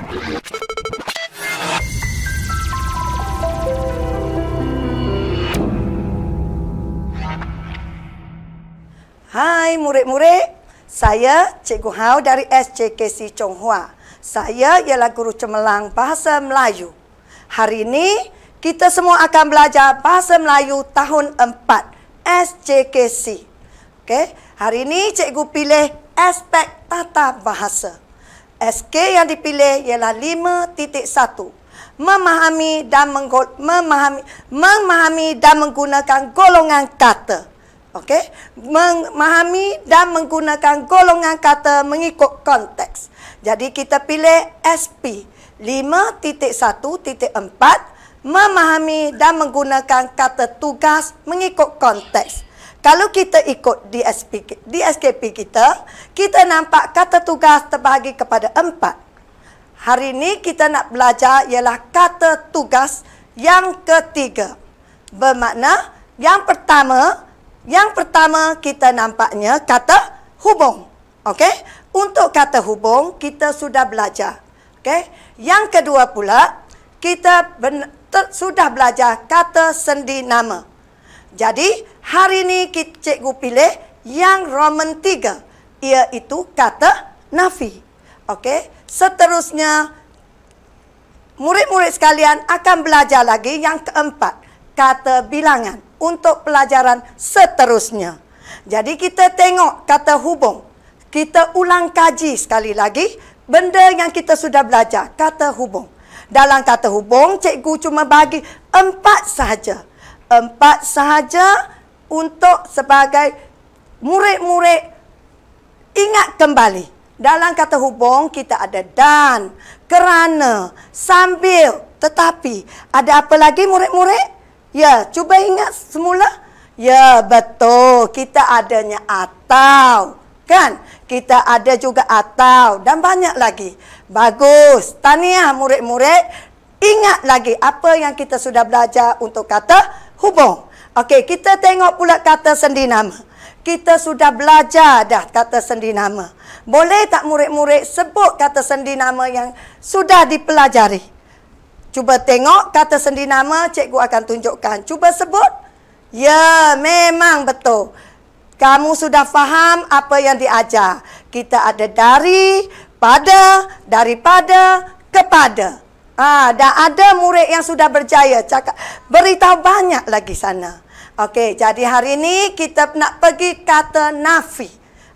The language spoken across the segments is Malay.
Hai murid-murid, saya Cikgu Hao dari SJKC Chonghua. Saya ialah guru cemerlang Bahasa Melayu. Hari ini kita semua akan belajar Bahasa Melayu tahun 4 SJKC. Okey, hari ini Cikgu pilih aspek tata bahasa. SK yang dipilih ialah 5.1. Memahami dan menggunakan golongan kata. Okey, memahami dan menggunakan golongan kata mengikut konteks. Jadi kita pilih SP 5.1.4, memahami dan menggunakan kata tugas mengikut konteks. Kalau kita ikut di SKP kita nampak kata tugas terbahagi kepada 4. Hari ini kita nak belajar ialah kata tugas yang ketiga. Bermakna yang pertama kita nampaknya kata hubung. Okey? Untuk kata hubung kita sudah belajar. Okey? Yang kedua pula kita sudah belajar kata sendi nama. Jadi hari ini cikgu pilih yang Roman 3 iaitu kata nafi. Okey? Seterusnya murid-murid sekalian akan belajar lagi yang keempat, kata bilangan. Untuk pelajaran seterusnya. Jadi kita tengok kata hubung. Kita ulang kaji sekali lagi benda yang kita sudah belajar, kata hubung. Dalam kata hubung, cikgu cuma bagi 4 sahaja. 4 sahaja untuk sebagai murid-murid ingat kembali. Dalam kata hubung kita ada dan, kerana, sambil, tetapi. Ada apa lagi murid-murid? Ya, cuba ingat semula. Ya, betul. Kita adanya atau. Kan? Kita ada juga atau. Dan banyak lagi. Bagus. Tahniah murid-murid. Ingat lagi apa yang kita sudah belajar untuk kata hubung. Okey, kita tengok pula kata sendi nama. Kita sudah belajar dah kata sendi nama. Boleh tak murid-murid sebut kata sendi nama yang sudah dipelajari? Cuba tengok kata sendi nama, cikgu akan tunjukkan. Cuba sebut. Ya, memang betul. Kamu sudah faham apa yang diajar. Kita ada dari, pada, daripada, kepada. Dan ada murid yang sudah berjaya cakap. Beritahu banyak lagi sana. Okey, jadi hari ini kita nak pergi kata nafi.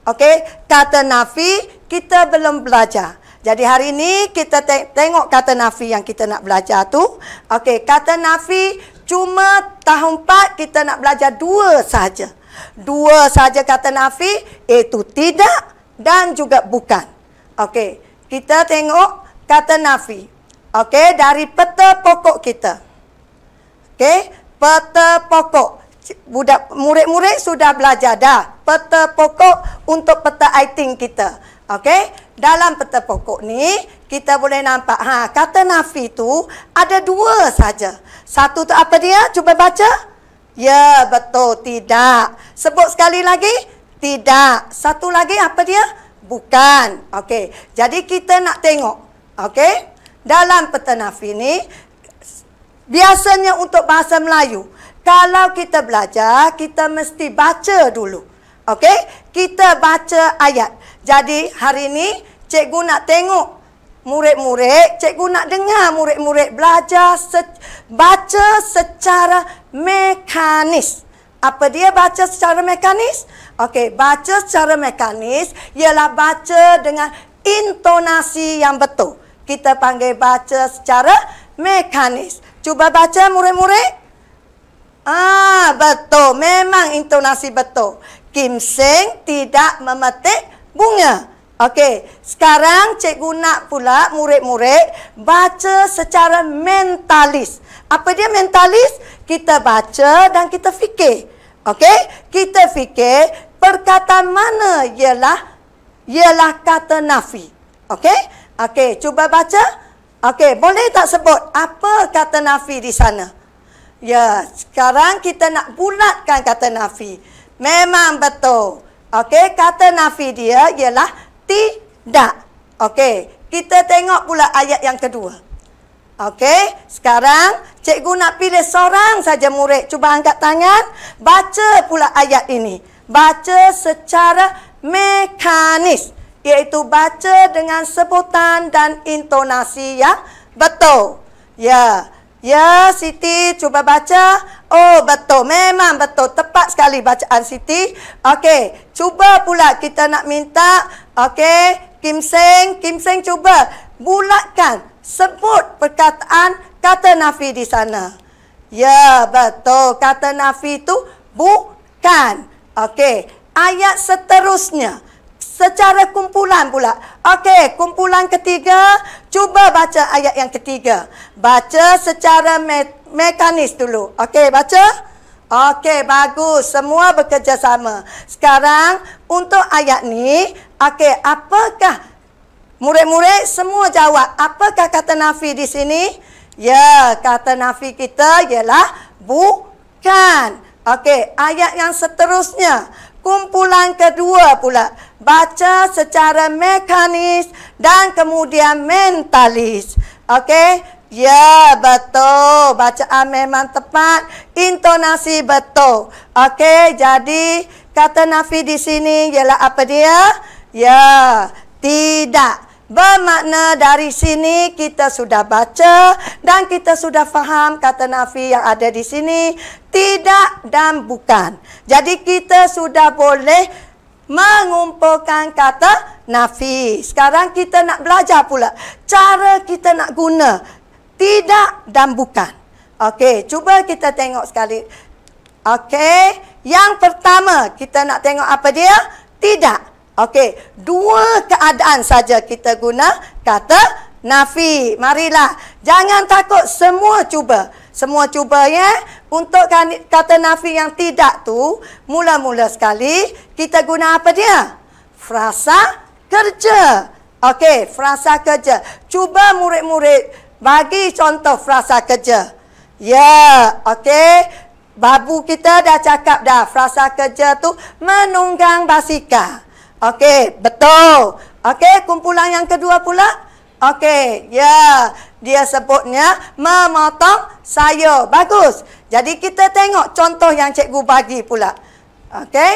Okey, kata nafi kita belum belajar. Jadi hari ini kita tengok kata nafi yang kita nak belajar tu. Okey, kata nafi cuma tahun 4 kita nak belajar 2 sahaja. 2 sahaja kata nafi, iaitu tidak dan juga bukan. Okey, kita tengok kata nafi. Okey, dari peta pokok kita. Okey, peta pokok. Murid-murid sudah belajar dah peta pokok untuk peta iting kita. Okey, dalam peta pokok ni kita boleh nampak kata nafi tu ada 2 saja. Satu tu apa dia? Cuba baca. Ya, betul, tidak. Sebut sekali lagi, tidak. Satu lagi apa dia? Bukan. Okey, jadi kita nak tengok. Okey, dalam peta nafi ni biasanya untuk bahasa Melayu, kalau kita belajar kita mesti baca dulu. Okey, kita baca ayat. Jadi hari ini cikgu nak tengok murid-murid, cikgu nak dengar murid-murid belajar baca secara mekanis. Apa dia baca secara mekanis? Okey, baca secara mekanis ialah baca dengan intonasi yang betul. Kita panggil baca secara mekanis. Cuba baca murid-murid. Betul, memang intonasi betul. Kim Seng tidak memetik bunga. Okey, sekarang cikgu nak pula murid-murid baca secara mentalis. Apa dia mentalis? Kita baca dan kita fikir. Okey, kita fikir perkataan mana ialah kata nafi. Okey? Okey, cuba baca. Okey, boleh tak sebut apa kata nafi di sana? Ya, sekarang kita nak bulatkan kata nafi. Memang betul. Okey, kata nafi dia ialah tidak. Okey, kita tengok pula ayat yang kedua. Okey, sekarang cikgu nak pilih seorang saja murid. Cuba angkat tangan, baca pula ayat ini. Baca secara mekanis, iaitu baca dengan sebutan dan intonasi yang betul. Ya, ya Siti, cuba baca. Oh, betul. Memang betul. Tepat sekali bacaan Siti. Okey, cuba pula kita nak minta. Okey, Kim Seng cuba bulatkan. Sebut perkataan kata nafi di sana. Ya, betul. Kata nafi itu bukan. Okey, ayat seterusnya. Secara kumpulan pula. Okey, kumpulan ketiga. Cuba baca ayat yang ketiga. Baca secara mekanis dulu. Okey, baca. Okey, bagus. Semua bekerjasama. Sekarang, untuk ayat ni. Okey, apakah murid-murid semua jawab? Apakah kata nafi di sini? Ya, kata nafi kita ialah bukan. Okey, ayat yang seterusnya. Kumpulan kedua pula. Baca secara mekanis dan kemudian mentalis. Okey? Ya, betul. Bacaan memang tepat. Intonasi betul. Okey, jadi kata nafi di sini ialah apa dia? Ya, tidak. Bermakna dari sini kita sudah baca dan kita sudah faham kata nafi yang ada di sini. Tidak dan bukan. Jadi kita sudah boleh mengumpulkan kata nafi. Sekarang kita nak belajar pula cara kita nak guna tidak dan bukan. Okey, cuba kita tengok sekali. Okey, yang pertama kita nak tengok apa dia? Tidak. Okey, dua keadaan saja kita guna kata nafi. Marilah, jangan takut, semua cuba. Semua cuba ya. Untuk kata nafi yang tidak tu, mula-mula sekali kita guna apa dia? Frasa kerja. Okey, frasa kerja. Cuba murid-murid bagi contoh frasa kerja. Ya, okey. Babu kita dah cakap dah, frasa kerja tu menunggang basikal. Okey, betul. Okey, kumpulan yang kedua pula. Okey, ya. Dia sebutnya memotong sayur. Bagus. Jadi kita tengok contoh yang cikgu bagi pula. Okey.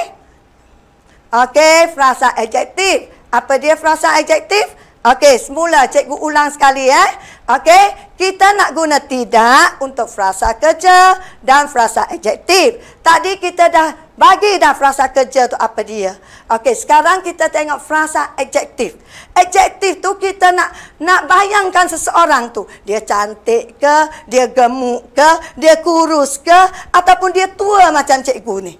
Okey, frasa adjektif. Apa dia frasa adjektif? Okey, semula cikgu ulang sekali ya. Okey, kita nak guna tidak untuk frasa kerja dan frasa adjektif. Tadi kita dah bagi dah frasa kerja tu apa dia. Okey, sekarang kita tengok frasa adjektif. Adjektif tu kita nak bayangkan seseorang tu. Dia cantik ke, dia gemuk ke, dia kurus ke, ataupun dia tua macam cikgu ni.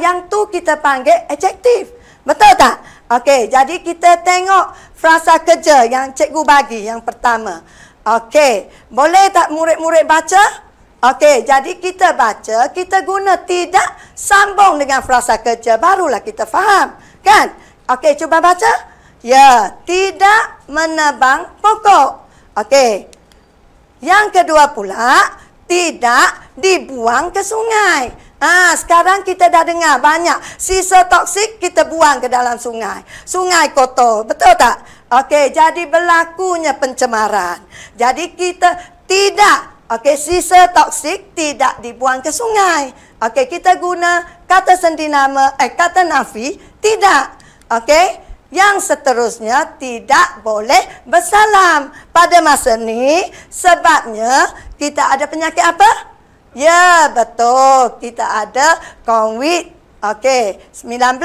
Yang tu kita panggil adjektif. Betul tak? Okey, jadi kita tengok frasa kerja yang cikgu bagi yang pertama. Okey, boleh tak murid-murid baca? Okey, jadi kita baca, kita guna tidak sambung dengan frasa kerja, barulah kita faham. Kan? Okey, cuba baca. Ya, tidak menebang pokok. Okey. Yang kedua pula, tidak dibuang ke sungai. Sekarang kita dah dengar banyak sisa toksik kita buang ke dalam sungai. Sungai kotor, betul tak? Okey, jadi berlakunya pencemaran. Jadi kita tidak, okey, sisa toksik tidak dibuang ke sungai. Okey, kita guna kata sendinama, kata nafi, tidak. Okey, yang seterusnya tidak boleh bersalam pada masa ni sebabnya kita ada penyakit apa? Ya, betul. Kita ada COVID. Okey, 19.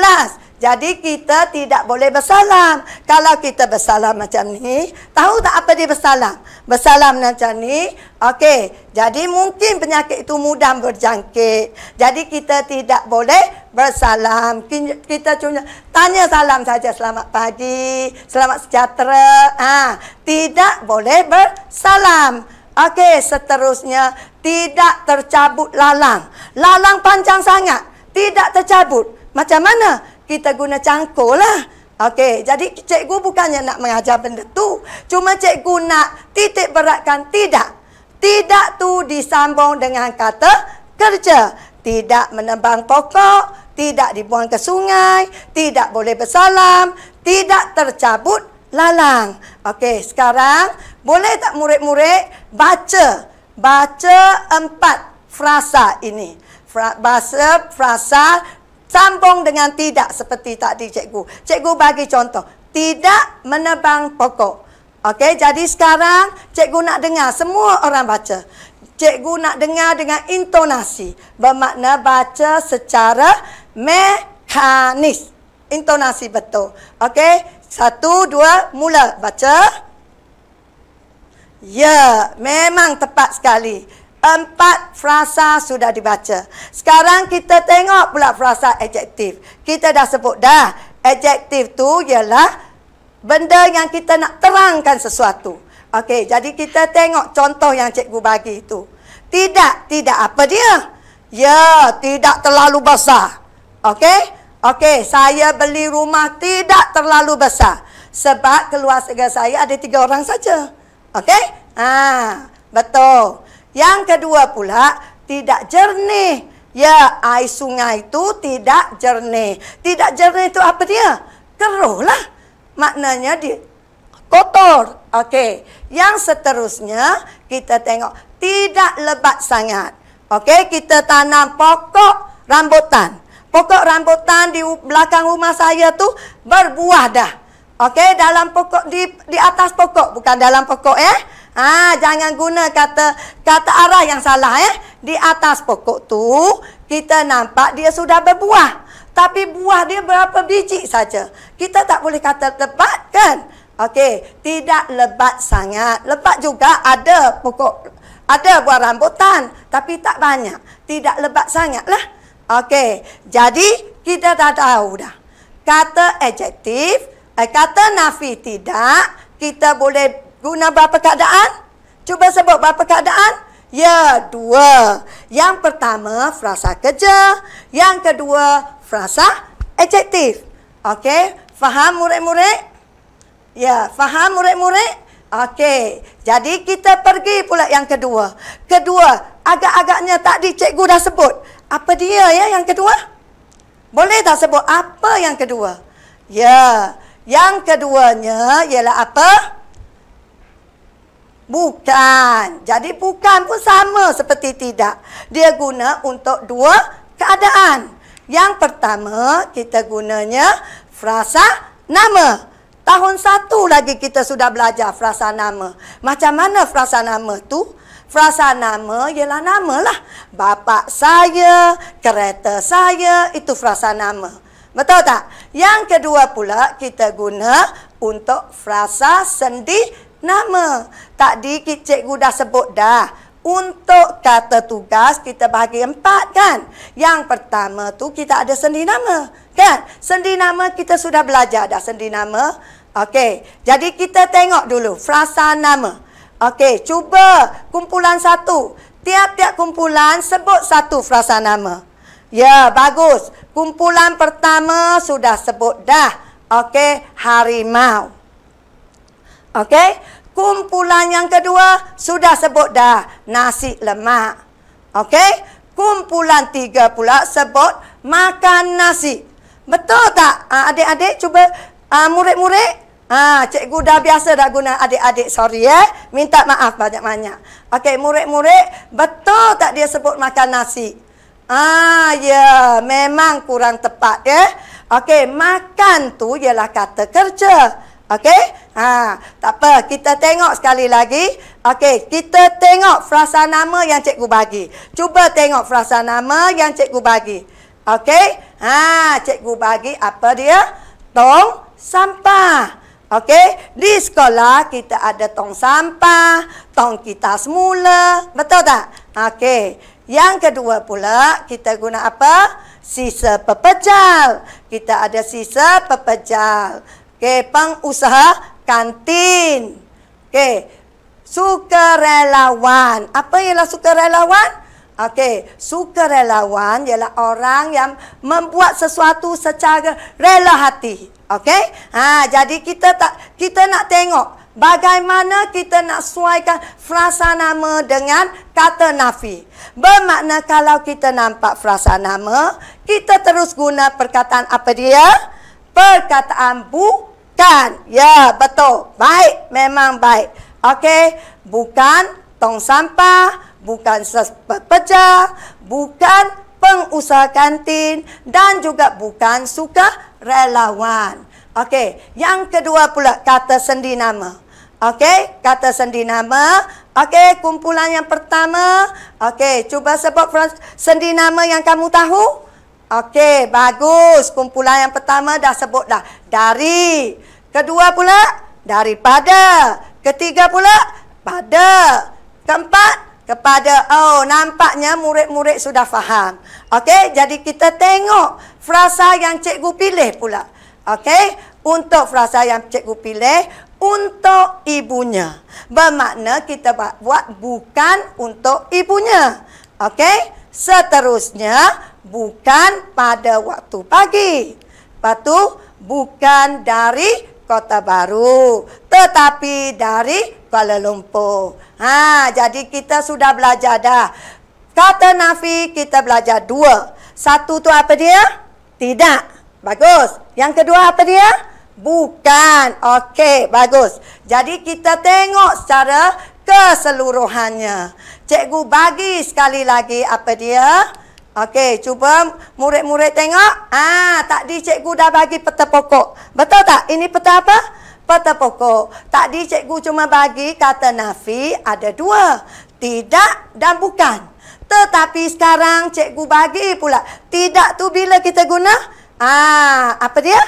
Jadi kita tidak boleh bersalam. Kalau kita bersalam macam ni, tahu tak apa dia bersalam? Bersalam macam ni, okey. Jadi mungkin penyakit itu mudah berjangkit. Jadi kita tidak boleh bersalam. Kita cuma tanya salam saja, selamat pagi, selamat sejahtera. Tidak boleh bersalam. Okey, seterusnya tidak tercabut lalang. Lalang panjang sangat, tidak tercabut. Macam mana? Kita guna cangkul lah. Okey, jadi cikgu bukannya nak mengajar benda tu. Cuma cikgu nak titik beratkan tidak. Tidak tu disambung dengan kata kerja. Tidak menebang pokok, tidak dibuang ke sungai, tidak boleh bersalam, tidak tercabut lalang. Okey, sekarang boleh tak murid-murid baca 4 frasa ini. Bahasa frasa sambung dengan tidak seperti tadi cikgu. Cikgu bagi contoh. Tidak menebang pokok. Okey, jadi sekarang cikgu nak dengar semua orang baca. Cikgu nak dengar dengan intonasi. Bermakna baca secara mekanis. Intonasi betul. Okey. 1, 2, mula baca. Ya, memang tepat sekali. 4 frasa sudah dibaca. Sekarang kita tengok pula frasa adjektif. Kita dah sebut dah. Adjektif tu ialah benda yang kita nak terangkan sesuatu. Okey, jadi kita tengok contoh yang cikgu bagi tu. Tidak apa dia? Ya, tidak terlalu besar. Okey? Okey, saya beli rumah tidak terlalu besar. Sebab keluarga saya ada 3 orang saja. Okey? Betul. Yang kedua pula, tidak jernih. Ya, air sungai itu tidak jernih. Tidak jernih itu apa dia? Keruh lah. Maknanya dia kotor. Okey. Yang seterusnya, kita tengok tidak lebat sangat. Okey, kita tanam pokok rambutan. Pokok rambutan di belakang rumah saya tu berbuah dah. Okey, dalam pokok di atas pokok, bukan dalam pokok jangan guna kata arah yang salah Di atas pokok tu kita nampak dia sudah berbuah. Tapi buah dia berapa biji saja. Kita tak boleh kata lebat kan? Okey, tidak lebat sangat. Lebat juga ada buah rambutan, tapi tak banyak. Tidak lebat sangatlah. Okey, jadi kita dah tahu dah. Kata adjektif, kata nafi tidak, kita boleh guna berapa keadaan? Cuba sebut berapa keadaan? Ya, 2. Yang pertama, frasa kerja. Yang kedua, frasa adjektif. Okey, faham murid-murid? Ya, faham murid-murid? Okey, jadi kita pergi pula yang kedua. Kedua, agak-agaknya tadi cikgu dah sebut. Apa dia yang kedua? Boleh tak sebut apa yang kedua? Ya, yang keduanya ialah apa? Bukan. Jadi bukan pun sama seperti tidak. Dia guna untuk 2 keadaan. Yang pertama, kita gunanya frasa nama. Tahun 1 lagi kita sudah belajar frasa nama. Macam mana frasa nama tu? Frasa nama ialah nama lah. Bapa saya, kereta saya, itu frasa nama. Betul tak? Yang kedua pula kita guna untuk frasa sendi nama. Tadi cikgu dah sebut dah. Untuk kata tugas kita bagi 4 kan? Yang pertama tu kita ada sendi nama. Kan? Sendi nama kita sudah belajar dah sendi nama. Okey, jadi kita tengok dulu frasa nama. Okey, cuba kumpulan 1. Tiap-tiap kumpulan sebut 1 frasa nama. Ya, bagus. Kumpulan pertama sudah sebut dah. Okey, harimau. Okey, kumpulan yang kedua sudah sebut dah, nasi lemak. Okey, kumpulan 3 pula sebut makan nasi. Betul tak? Adik-adik cuba murid-murid. Cikgu dah biasa dah guna adik-adik, sorry minta maaf banyak-banyak. Okey, murid-murid, betul tak dia sebut makan nasi? Ya, memang kurang tepat Okey, makan tu ialah kata kerja. Okey? Tak apa, kita tengok sekali lagi. Okey, kita tengok frasa nama yang cikgu bagi. Cuba tengok frasa nama yang cikgu bagi. Okey? Cikgu bagi apa dia? Tong sampah. Okey, di sekolah kita ada tong sampah, tong kita semula. Betul tak? Okey. Yang kedua pula kita guna apa? Sisa pepejal. Kita ada sisa pepejal. Okey, pengusaha kantin. Okey, sukarelawan. Apa ialah sukarelawan? Okey, sukarelawan ialah orang yang membuat sesuatu secara rela hati. Okey? Jadi kita nak tengok bagaimana kita nak sesuaikan frasa nama dengan kata nafi. Bermakna kalau kita nampak frasa nama, kita terus guna perkataan apa dia? Perkataan bukan. bukan. Ya, betul. Baik, memang baik. Okey, bukan tong sampah, bukan pepejah, bukan pengusaha kantin dan juga bukan sukarelawan. Okey, yang kedua pula kata sendi nama. Okey, kata sendi nama. Okey, kumpulan yang pertama. Okey, cuba sebut sendi nama yang kamu tahu. Okey, bagus. Kumpulan yang pertama dah sebut dah. Dari. Kedua pula, daripada. Ketiga pula, pada. Keempat, kepada. Oh, nampaknya murid-murid sudah faham. Okey, jadi kita tengok frasa yang cikgu pilih pula. Okey, untuk frasa yang cikgu pilih, untuk ibunya. Bermakna kita buat bukan untuk ibunya. Okey, seterusnya, bukan pada waktu pagi. Lepas tu, bukan dari Kota Baru, tetapi dari Kuala Lumpur. Jadi kita sudah belajar dah. Kata nafi kita belajar dua. Satu tu apa dia? Tidak. Bagus. Yang kedua apa dia? Bukan. Okey, bagus. Jadi kita tengok secara keseluruhannya. Cikgu bagi sekali lagi apa dia? Okey, cuba murid-murid tengok. Tadi cikgu dah bagi peta pokok. Betul tak? Ini peta apa? Peta pokok. Tadi cikgu cuma bagi kata nafi ada dua. Tidak dan bukan. Tetapi sekarang cikgu bagi pula. Tidak tu bila kita guna? Apa dia?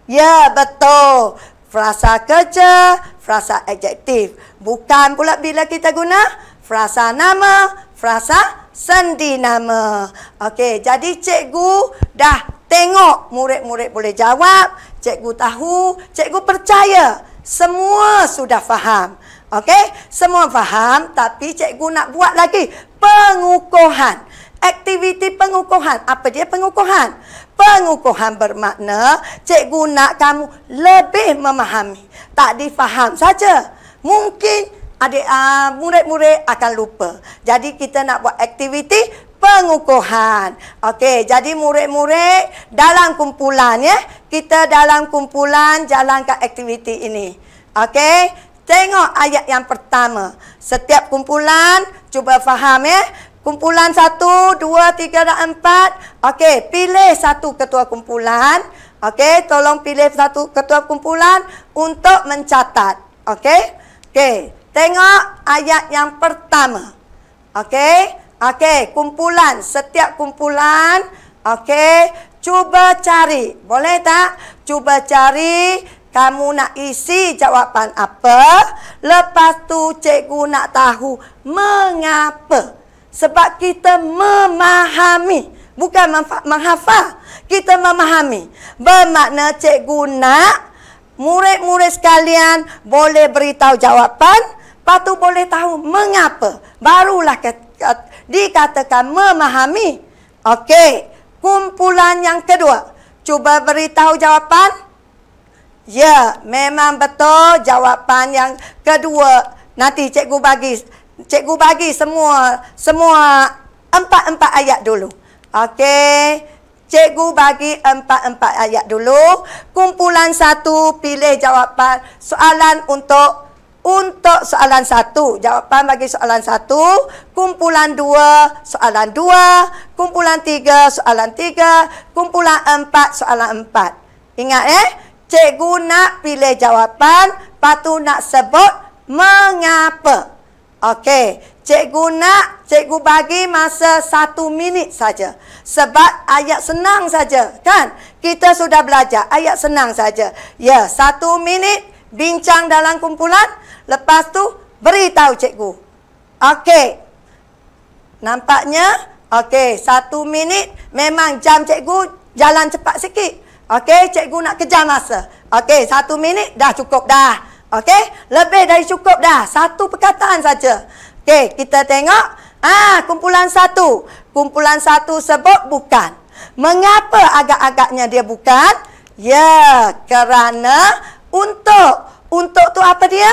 Ya, betul. Frasa kerja, frasa adjektif. Bukan pula bila kita guna? Frasa nama, frasa sendi nama. Okey, jadi cikgu dah tengok murid-murid boleh jawab, cikgu tahu, cikgu percaya semua sudah faham. Okey, semua faham, tapi cikgu nak buat lagi pengukuhan. Aktiviti pengukuhan. Apa dia pengukuhan? Pengukuhan bermakna cikgu nak kamu lebih memahami. Tak difaham saja. Mungkin murid-murid akan lupa. Jadi kita nak buat aktiviti pengukuhan. Okey, jadi murid-murid dalam kumpulan ya. Kita dalam kumpulan jalankan aktiviti ini. Okey, tengok ayat yang pertama. Setiap kumpulan cuba faham ya. Kumpulan 1, 2, 3 dan 4. Okey, pilih satu ketua kumpulan. Okey, tolong pilih satu ketua kumpulan untuk mencatat. Okey? Okey. Tengok ayat yang pertama. Okey? Okey, kumpulan. Setiap kumpulan. Okey. Cuba cari. Boleh tak? Cuba cari. Kamu nak isi jawapan apa. Lepas tu cikgu nak tahu mengapa. Sebab kita memahami. Bukan menghafal. Kita memahami. Bermakna cikgu nak murid-murid sekalian boleh beritahu jawapan. Lepas tu boleh tahu mengapa. Barulah dikatakan memahami. Okey. Kumpulan yang kedua. Cuba beritahu jawapan. Ya, memang betul jawapan yang kedua. Nanti cikgu bagi semua 4 ayat dulu. Okey. Cikgu bagi 4 ayat dulu. Kumpulan 1 pilih jawapan soalan untuk soalan 1. Jawapan bagi soalan 1. Kumpulan 2 soalan 2. Kumpulan 3 soalan 3. Kumpulan 4 soalan 4. Ingat cikgu nak pilih jawapan, lepas tu nak sebut mengapa. Okey, cikgu bagi masa 1 minit saja. Sebab ayat senang saja, kan? Kita sudah belajar ayat senang saja. Ya, 1 minit bincang dalam kumpulan, lepas tu beritahu cikgu. Okey. Nampaknya okey, 1 minit memang jam cikgu jalan cepat sikit. Okey, cikgu nak kejar masa. Okey, 1 minit dah cukup dah. Okey, lebih dari cukup dah. 1 perkataan saja. Okey, kita tengok. Kumpulan 1. Kumpulan 1 sebut bukan. Mengapa agak-agaknya dia bukan? Ya, kerana untuk. Untuk tu apa dia?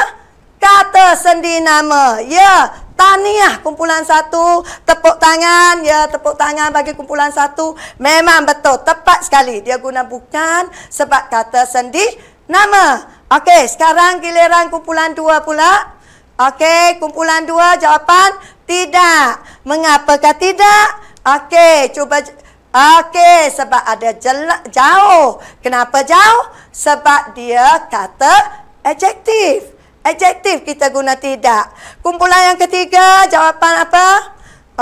Kata sendi nama. Ya, tahniah kumpulan 1. Tepuk tangan. Ya, tepuk tangan bagi kumpulan 1. Memang betul. Tepat sekali. Dia guna bukan sebab kata sendi nama. Okey, sekarang giliran kumpulan 2 pula. Okey, kumpulan 2 jawapan tidak. Mengapakah tidak? Okey, cuba. Okey, sebab ada jauh. Kenapa jauh? Sebab dia kata adjektif. Adjektif kita guna tidak. Kumpulan yang ketiga, jawapan apa?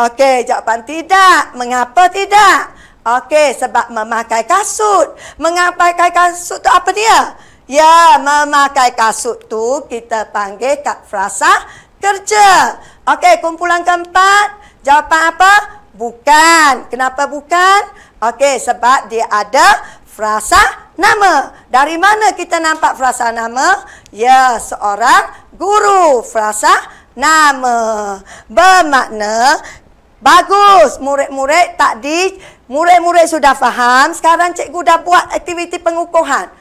Okey, jawapan tidak. Mengapa tidak? Okey, sebab memakai kasut. Memakai kasut tu apa dia? Ya, memakai kasut tu kita panggil frasa kerja. Okey, kumpulan keempat. Jawapan apa? Bukan. Kenapa bukan? Okey, sebab dia ada frasa nama. Dari mana kita nampak frasa nama? Ya, seorang guru. Frasa nama. Bermakna, bagus. Murid-murid tadi, murid-murid sudah faham. Sekarang cikgu dah buat aktiviti pengukuhan.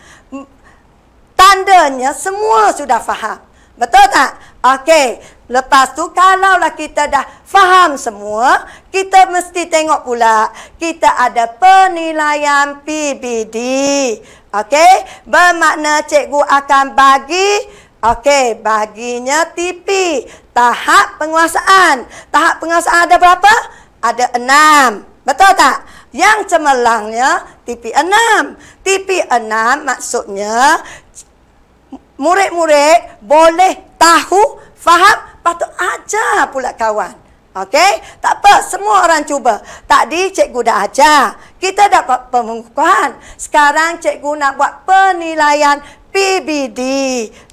Tandanya semua sudah faham. Betul tak? Okey. Lepas tu kalaulah kita dah faham semua, kita mesti tengok pula kita ada penilaian PBD. Okey? Bermakna cikgu akan bagi, okey, baginya TP, tahap penguasaan. Tahap penguasaan ada berapa? Ada 6. Betul tak? Yang cemerlangnya TP 6. TP 6 maksudnya murid-murid boleh tahu, faham, patut ajar pula kawan. Okey? Tak apa, semua orang cuba. Tadi cikgu dah ajar. Kita dapat pengukuhan. Sekarang cikgu nak buat penilaian PBD.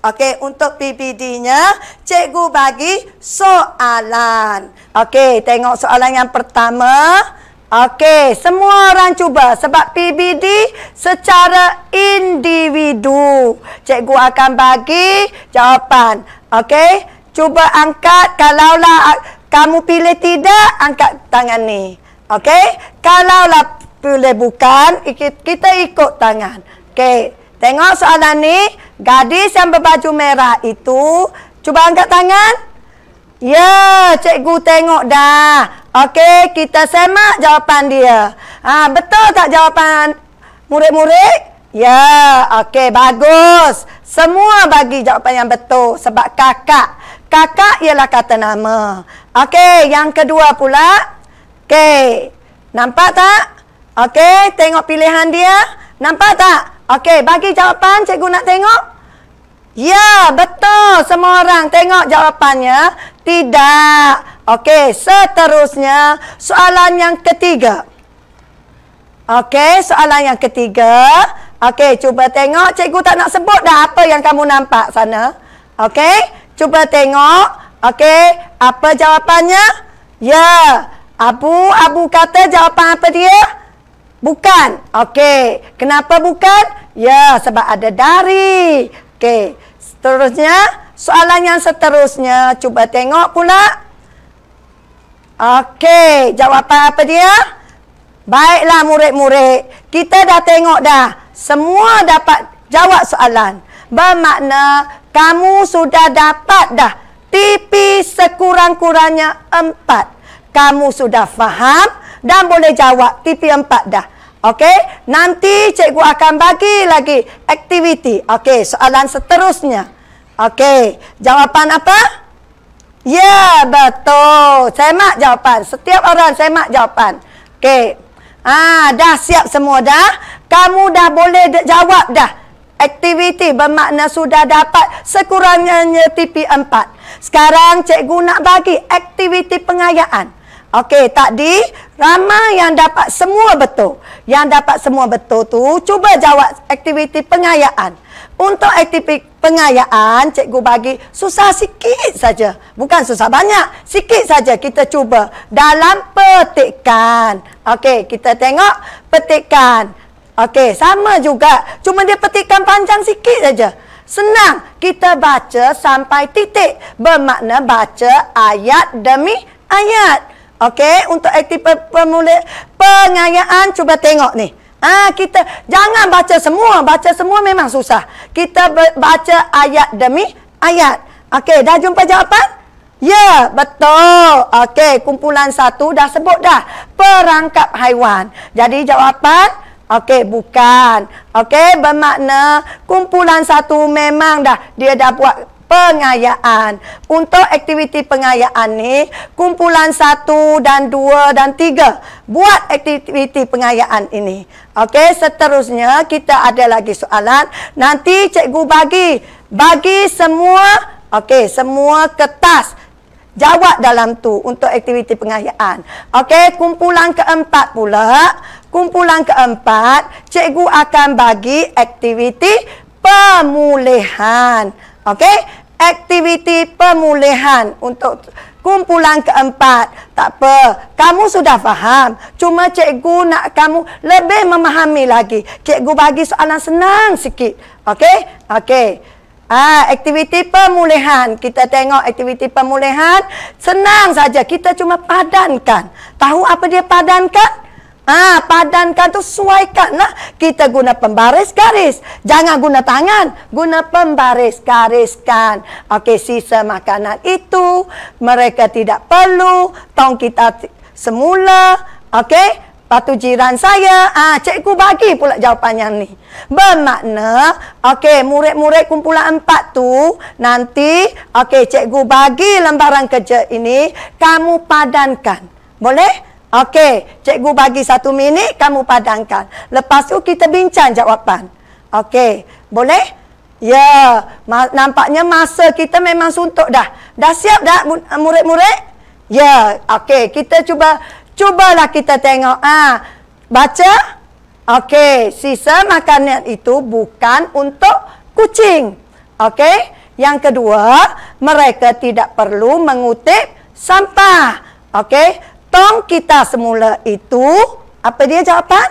Okey, untuk PBD-nya cikgu bagi soalan. Okey, tengok soalan yang pertama. Okey, semua orang cuba sebab PBD secara individu. Cikgu akan bagi jawapan. Okey, cuba angkat. Kalaulah kamu pilih tidak, angkat tangan ni. Okey, kalaulah pilih bukan, kita ikut tangan. Okey, tengok soalan ni. Gadis yang berbaju merah itu, cuba angkat tangan. Ya, cikgu tengok dah. Okey, kita semak jawapan dia. Betul tak jawapan murid-murid? Ya, okey, bagus. Semua bagi jawapan yang betul sebab kakak. Kakak ialah kata nama. Okey, yang kedua pula. Okey, nampak tak? Okey, tengok pilihan dia. Nampak tak? Okey, bagi jawapan, cikgu nak tengok. Ya, betul. Semua orang tengok jawapannya. Tidak. Okey, seterusnya soalan yang ketiga. Okey, soalan yang ketiga. Okey, cuba tengok. Cikgu tak nak sebut dah apa yang kamu nampak sana. Okey, cuba tengok. Okey, apa jawapannya? Ya, Abu kata jawapan apa dia? Bukan. Okey, kenapa bukan? Ya, sebab ada dari. Okey, seterusnya, soalan yang seterusnya. Cuba tengok pula. Okey, jawapan apa dia? Baiklah murid-murid. Kita dah tengok dah. Semua dapat jawab soalan. Bermakna kamu sudah dapat dah TP sekurang-kurangnya 4. Kamu sudah faham dan boleh jawab TP 4 dah. Okey, nanti cikgu akan bagi lagi aktiviti. Okey, soalan seterusnya. Okey, jawapan apa? Ya, betul. Semak jawapan. Setiap orang semak jawapan. Okey. Dah siap semua dah. Kamu dah boleh jawab dah. Aktiviti bermakna sudah dapat sekurang-kurangnya TP 4. Sekarang cikgu nak bagi aktiviti pengayaan. Okey, tadi ramai yang dapat semua betul. Yang dapat semua betul tu, cuba jawab aktiviti pengayaan. Untuk aktiviti pengayaan, cikgu bagi susah sikit saja. Bukan susah banyak, sikit saja kita cuba. Dalam petikan. Okey, kita tengok petikan. Okey, sama juga. Cuma dia petikan panjang sikit saja. Senang. Kita baca sampai titik. Bermakna baca ayat demi ayat. Okey, untuk aktiviti pengayaan, cuba tengok ni. Kita jangan baca semua. Baca semua memang susah. Kita baca ayat demi ayat. Okey, dah jumpa jawapan? Ya, betul. Okey, kumpulan 1 dah sebut dah. Perangkap haiwan. Jadi jawapan Okey, bukan. Okey, bermakna kumpulan satu memang dia dah buat pengayaan. Untuk aktiviti pengayaan ni, kumpulan 1 dan 2 dan 3 buat aktiviti pengayaan ini. Okey, seterusnya kita ada lagi soalan. Nanti cikgu bagi semua, okey, semua kertas jawab dalam tu untuk aktiviti pengayaan. Okey, kumpulan keempat pula. Kumpulan keempat, cikgu akan bagi aktiviti pemulihan. Okey, aktiviti pemulihan untuk kumpulan keempat. Tak apa, kamu sudah faham. Cuma cikgu nak kamu lebih memahami lagi. Cikgu bagi soalan senang sikit. Okey? Okey. Aktiviti pemulihan. Kita tengok aktiviti pemulihan. Senang saja. Kita cuma padankan. Tahu apa dia padankan? Padankan tu sesuaikanlah. Kita guna pembaris garis. Jangan guna tangan. Guna pembaris gariskan. Okey, sisa makanan itu mereka tidak perlu. Tong kita semula. Okey. Patu jiran saya. Cikgu bagi pula jawapan yang ni. Bermakna, okey, murid-murid kumpulan 4 tu nanti, okey, cikgu bagi lembaran kerja ini, kamu padankan. Boleh? Okey, cikgu bagi 1 minit, kamu padankan. Lepas tu kita bincang jawapan. Okey, boleh? Ya, nampaknya masa kita memang suntuk dah. Dah siap dah murid-murid? Ya, okey, kita cubalah kita tengok. Baca. Okey, sisa makanan itu bukan untuk kucing. Okey, yang kedua, mereka tidak perlu mengutip sampah. Okey, tong kita semula itu, apa dia jawapan?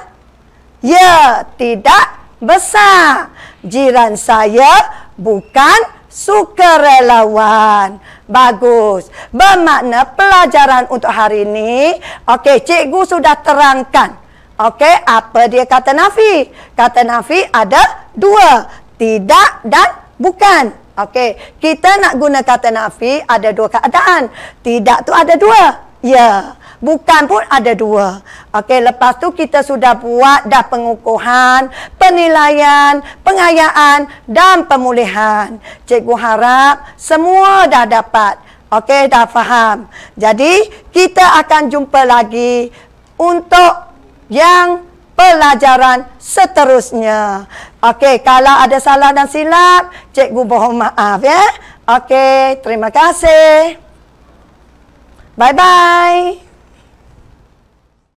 Ya, tidak besar. Jiran saya bukan sukarelawan. Bagus. Bermakna pelajaran untuk hari ini, okey, cikgu sudah terangkan. Okey, apa dia kata nafi? Kata nafi ada 2. Tidak dan bukan. Okey, kita nak guna kata nafi ada 2 keadaan. Tidak tu ada 2. Ya. Bukan pun ada 2. Okey, lepas tu kita sudah buat dah pengukuhan, penilaian, pengayaan dan pemulihan. Cikgu harap semua dah dapat. Okey, dah faham. Jadi, kita akan jumpa lagi untuk yang pelajaran seterusnya. Okey, kalau ada salah dan silap, cikgu mohon maaf ya. Okey, terima kasih. Bye-bye.